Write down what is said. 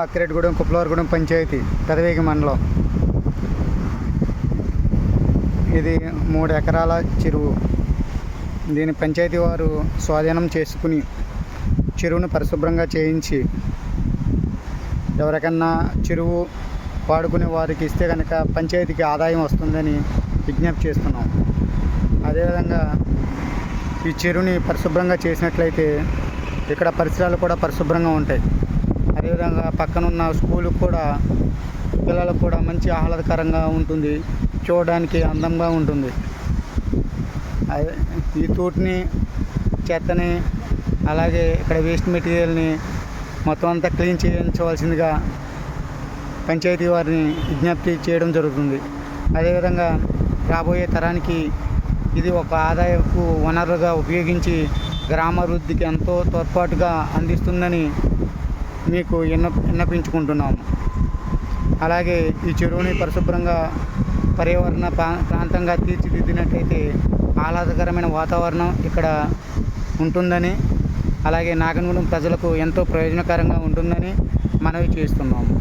అక్కిరెడ్డిగూడెం కుప్పలవారిగూడెం పంచాయతీ పెదవేగి మండలం. ఇది 3 ఎకరాల చెరువు. దీని పంచాయతీ వారు స్వాధీనం చేసుకుని చెరువును పరిశుభ్రంగా చేయించి ఎవరికన్నా చెరువు వాడుకునే వారికి ఇస్తే కనుక పంచాయతీకి ఆదాయం వస్తుందని విజ్ఞప్తి చేస్తున్నాం. అదేవిధంగా ఈ చెరువుని పరిశుభ్రంగా చేసినట్లయితే ఇక్కడ పరిసరాలు కూడా పరిశుభ్రంగా ఉంటాయి. అదేవిధంగా పక్కనున్న స్కూలుకు కూడా పిల్లలకు కూడా మంచి ఆహ్లాదకరంగా ఉంటుంది, చూడడానికి అందంగా ఉంటుంది. ఈ తోటిని, చెత్తని, అలాగే ఇక్కడ వేస్ట్ మెటీరియల్ని మొత్తం అంతా క్లీన్ చేయించవలసిందిగా పంచాయతీ వారిని విజ్ఞప్తి చేయడం జరుగుతుంది. అదేవిధంగా రాబోయే తరానికి ఇది ఒక ఆదాయపు వనరుగా ఉపయోగించి గ్రామాభివృద్ధికి ఎంతో తోడ్పాటుగా అందిస్తుందని మీకు విన్నపించుకుంటున్నాము. అలాగే ఈ చెరువుని పరిశుభ్రంగా పర్యావరణ ప్రాంతంగా తీర్చిదిద్దినట్లయితే ఆహ్లాదకరమైన వాతావరణం ఇక్కడ ఉంటుందని, అలాగే నాగనగూడెం ప్రజలకు ఎంతో ప్రయోజనకరంగా ఉంటుందని మనవి చేస్తున్నాము.